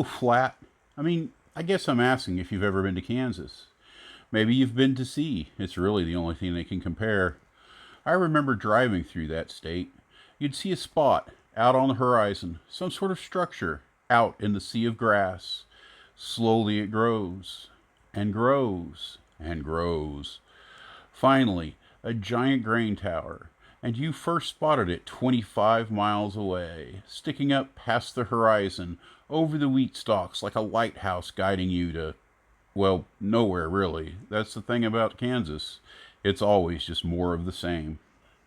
Flat. I guess I'm asking if you've ever been to Kansas. Maybe you've been to sea. It's really the only thing they can compare. I remember driving through that state. You'd see a spot out on the horizon, some sort of structure out in the sea of grass. Slowly it grows and grows and grows. Finally, a giant grain tower, and you first spotted it 25 miles away, sticking up past the horizon over the wheat stalks like a lighthouse guiding you to, well, nowhere really. That's the thing about Kansas. It's always just more of the same.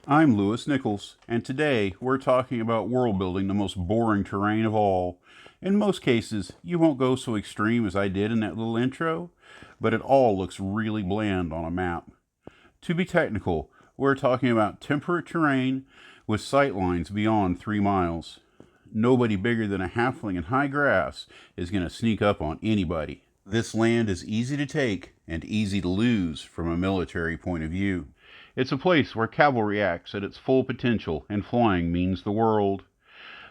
I'm Lewis Nichols, and today we're talking about world building the most boring terrain of all. In most cases, you won't go so extreme as I did in that little intro, but it all looks really bland on a map. To be technical, we're talking about temperate terrain with sight lines beyond 3 miles. Nobody bigger than a halfling in high grass is going to sneak up on anybody. This land is easy to take and easy to lose from a military point of view. It's a place where cavalry acts at its full potential and flying means the world.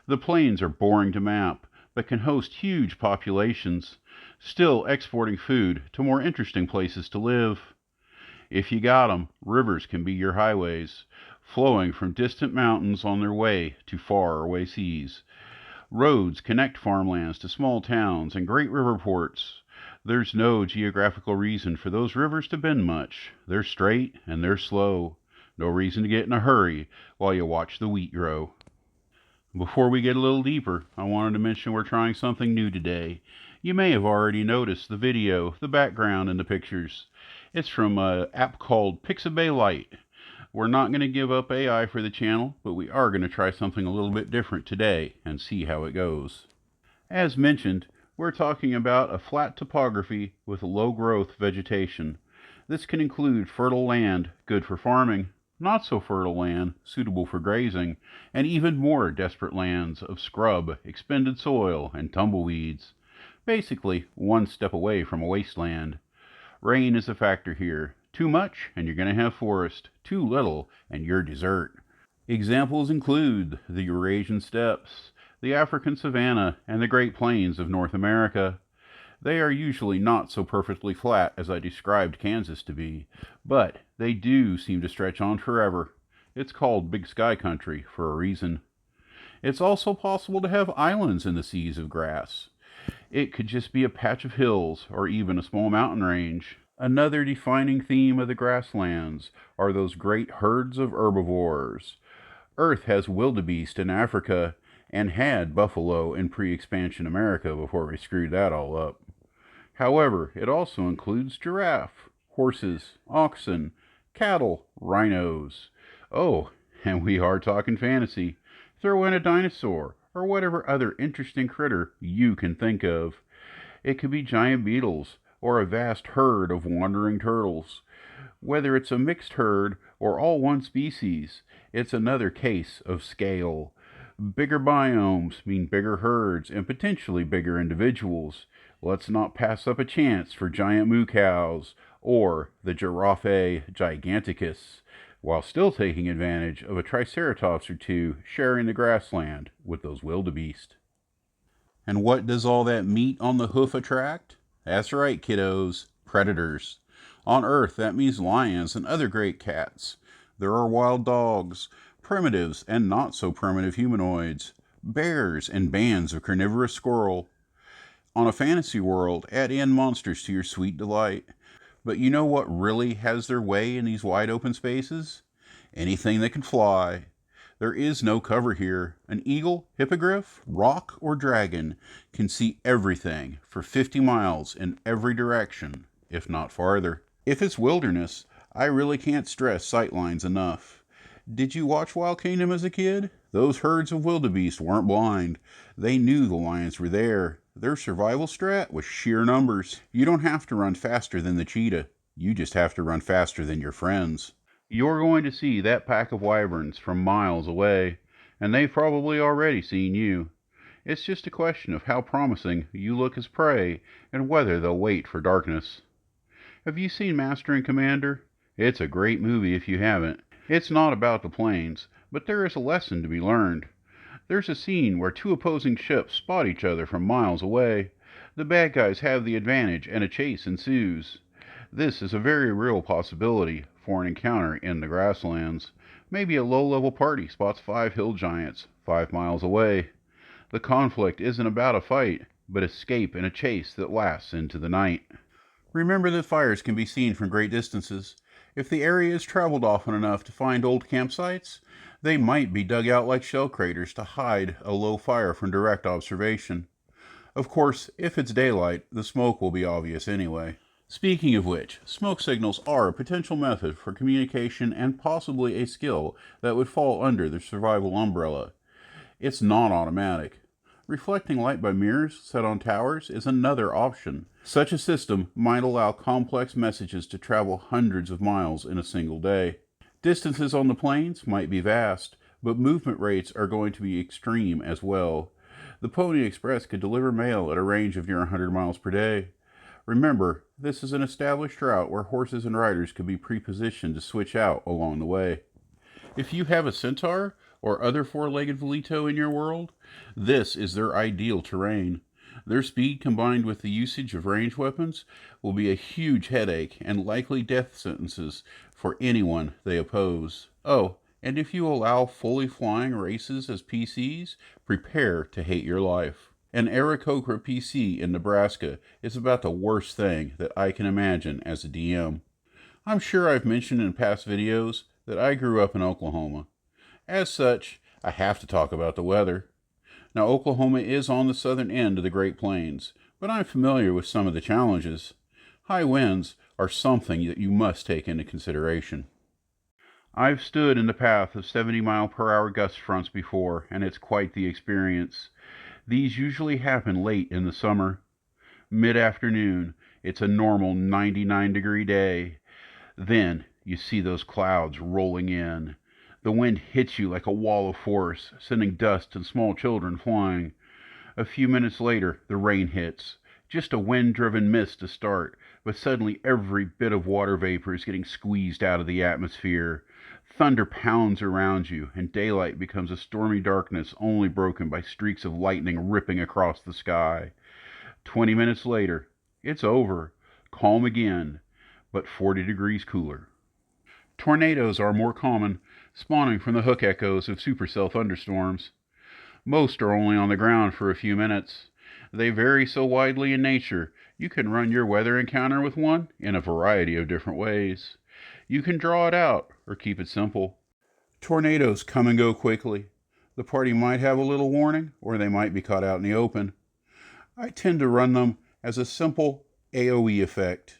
The plains are boring to map, but can host huge populations, still exporting food to more interesting places to live. If you got 'em, rivers can be your highways, flowing from distant mountains on their way to far away seas. Roads connect farmlands to small towns and great river ports. There's no geographical reason for those rivers to bend much. They're straight and they're slow. No reason to get in a hurry while you watch the wheat grow. Before we get a little deeper, I wanted to mention we're trying something new today. You may have already noticed the video, the background, and the pictures. It's from an app called Pixabaylite. We're not going to give up AI for the channel, but we are going to try something a little bit different today and see how it goes. As mentioned, we're talking about a flat topography with low growth vegetation. This can include fertile land, good for farming, not so fertile land, suitable for grazing, and even more desperate lands of scrub, expended soil, and tumbleweeds. Basically, one step away from a wasteland. Rain is a factor here. Too much, and you're going to have forest. Too little, and you're desert. Examples include the Eurasian steppes, the African savanna, and the Great Plains of North America. They are usually not so perfectly flat as I described Kansas to be, but they do seem to stretch on forever. It's called Big Sky Country for a reason. It's also possible to have islands in the seas of grass. It could just be a patch of hills or even a small mountain range. Another defining theme of the grasslands are those great herds of herbivores. Earth has wildebeest in Africa and had buffalo in pre-expansion America before we screwed that all up. However, it also includes giraffe, horses, oxen, cattle, rhinos. Oh, and we are talking fantasy. Throw in a dinosaur or whatever other interesting critter you can think of. It could be giant beetles or a vast herd of wandering turtles. Whether it's a mixed herd or all one species, it's another case of scale. Bigger biomes mean bigger herds and potentially bigger individuals. Let's not pass up a chance for giant moo cows or the Giraffe giganticus, while still taking advantage of a triceratops or two sharing the grassland with those wildebeest. And what does all that meat on the hoof attract? That's right, kiddos, predators. On Earth, that means lions and other great cats. There are wild dogs, primitives and not so primitive humanoids, bears and bands of carnivorous squirrel. On a fantasy world, add in monsters to your sweet delight. But you know what really has their way in these wide open spaces? Anything that can fly. There is no cover here. An eagle, hippogriff, rock, or dragon can see everything for 50 miles in every direction, if not farther. If it's wilderness, I really can't stress sightlines enough. Did you watch Wild Kingdom as a kid? Those herds of wildebeest weren't blind. They knew the lions were there. Their survival strat was sheer numbers. You don't have to run faster than the cheetah. You just have to run faster than your friends. You're going to see that pack of wyverns from miles away, and they've probably already seen you. It's just a question of how promising you look as prey and whether they'll wait for darkness. Have you seen Master and Commander? It's a great movie if you haven't. It's not about the planes, but there is a lesson to be learned. There's a scene where two opposing ships spot each other from miles away. The bad guys have the advantage and a chase ensues. This is a very real possibility for an encounter in the grasslands. Maybe a low-level party spots 5 hill giants 5 miles away. The conflict isn't about a fight, but escape in a chase that lasts into the night. Remember that fires can be seen from great distances. If the area is traveled often enough to find old campsites, they might be dug out like shell craters to hide a low fire from direct observation. Of course, if it's daylight, the smoke will be obvious anyway. Speaking of which, smoke signals are a potential method for communication and possibly a skill that would fall under the survival umbrella. It's not automatic. Reflecting light by mirrors set on towers is another option. Such a system might allow complex messages to travel hundreds of miles in a single day. Distances on the plains might be vast, but movement rates are going to be extreme as well. The Pony Express could deliver mail at a range of near 100 miles per day. Remember, this is an established route where horses and riders could be pre-positioned to switch out along the way. If you have a centaur or other four-legged velito in your world, this is their ideal terrain. Their speed combined with the usage of ranged weapons will be a huge headache and likely death sentences for anyone they oppose. Oh, and if you allow fully flying races as PCs, prepare to hate your life. An Aarakocra PC in Nebraska is about the worst thing that I can imagine as a DM. I'm sure I've mentioned in past videos that I grew up in Oklahoma. As such, I have to talk about the weather. Now, Oklahoma is on the southern end of the Great Plains, but I'm familiar with some of the challenges. High winds are something that you must take into consideration. I've stood in the path of 70-mile-per-hour gust fronts before, and it's quite the experience. These usually happen late in the summer. Mid-afternoon, it's a normal 99-degree day. Then you see those clouds rolling in. The wind hits you like a wall of force, sending dust and small children flying. A few minutes later, the rain hits. Just a wind-driven mist to start, but suddenly every bit of water vapor is getting squeezed out of the atmosphere. Thunder pounds around you, and daylight becomes a stormy darkness only broken by streaks of lightning ripping across the sky. 20 minutes later, it's over. Calm again, but 40 degrees cooler. Tornadoes are more common, spawning from the hook echoes of supercell thunderstorms. Most are only on the ground for a few minutes. They vary so widely in nature, you can run your weather encounter with one in a variety of different ways. You can draw it out or keep it simple. Tornadoes come and go quickly. The party might have a little warning, or they might be caught out in the open. I tend to run them as a simple AoE effect.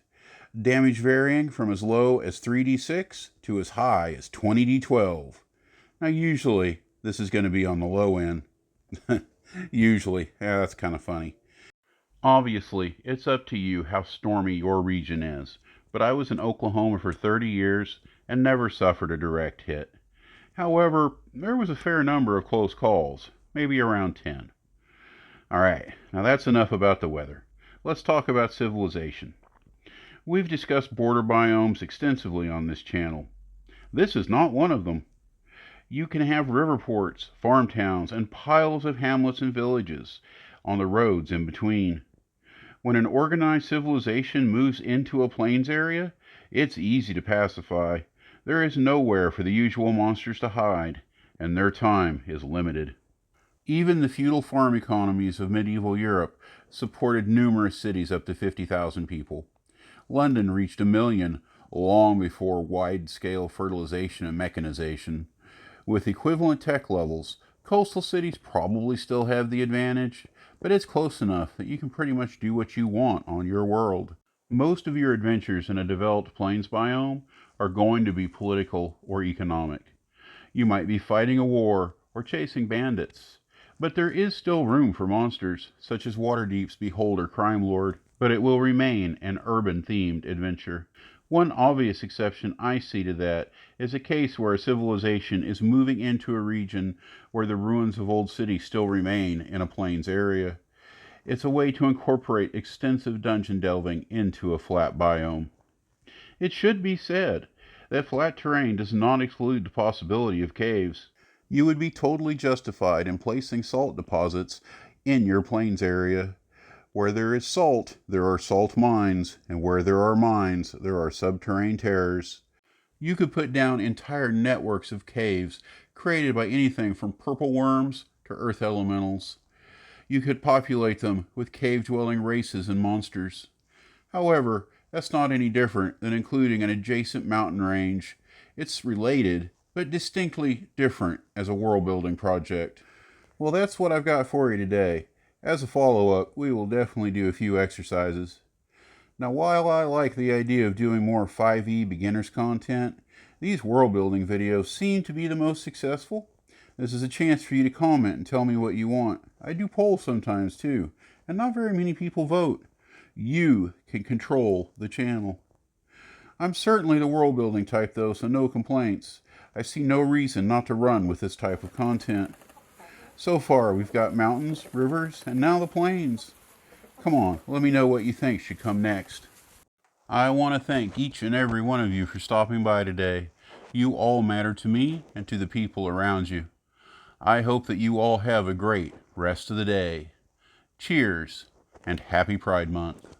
Damage varying from as low as 3d6 to as high as 20d12. Now usually this is going to be on the low end. Usually, yeah, that's kind of funny. Obviously, it's up to you how stormy your region is, but I was in Oklahoma for 30 years and never suffered a direct hit. However, there was a fair number of close calls, maybe around 10. Alright, now that's enough about the weather. Let's talk about civilization. We've discussed border biomes extensively on this channel. This is not one of them. You can have river ports, farm towns, and piles of hamlets and villages on the roads in between. When an organized civilization moves into a plains area, it's easy to pacify. There is nowhere for the usual monsters to hide, and their time is limited. Even the feudal farm economies of medieval Europe supported numerous cities up to 50,000 people. London reached 1 million long before wide-scale fertilization and mechanization. With equivalent tech levels, coastal cities probably still have the advantage, but it's close enough that you can pretty much do what you want on your world. Most of your adventures in a developed plains biome are going to be political or economic. You might be fighting a war or chasing bandits, but there is still room for monsters, such as Waterdeep's Beholder Crime Lord, but it will remain an urban-themed adventure. One obvious exception I see to that is a case where a civilization is moving into a region where the ruins of old cities still remain in a plains area. It's a way to incorporate extensive dungeon delving into a flat biome. It should be said that flat terrain does not exclude the possibility of caves. You would be totally justified in placing salt deposits in your plains area. Where there is salt, there are salt mines, and where there are mines, there are subterranean terrors. You could put down entire networks of caves created by anything from purple worms to earth elementals. You could populate them with cave-dwelling races and monsters. However, that's not any different than including an adjacent mountain range. It's related, but distinctly different as a world-building project. Well, that's what I've got for you today. As a follow-up, we will definitely do a few exercises. Now, while I like the idea of doing more 5e beginners content, these world-building videos seem to be the most successful. This is a chance for you to comment and tell me what you want. I do polls sometimes too, and not very many people vote. You can control the channel. I'm certainly the world-building type though, so no complaints. I see no reason not to run with this type of content. So far, we've got mountains, rivers, and now the plains. Come on, let me know what you think should come next. I want to thank each and every one of you for stopping by today. You all matter to me and to the people around you. I hope that you all have a great rest of the day. Cheers, and happy Pride Month.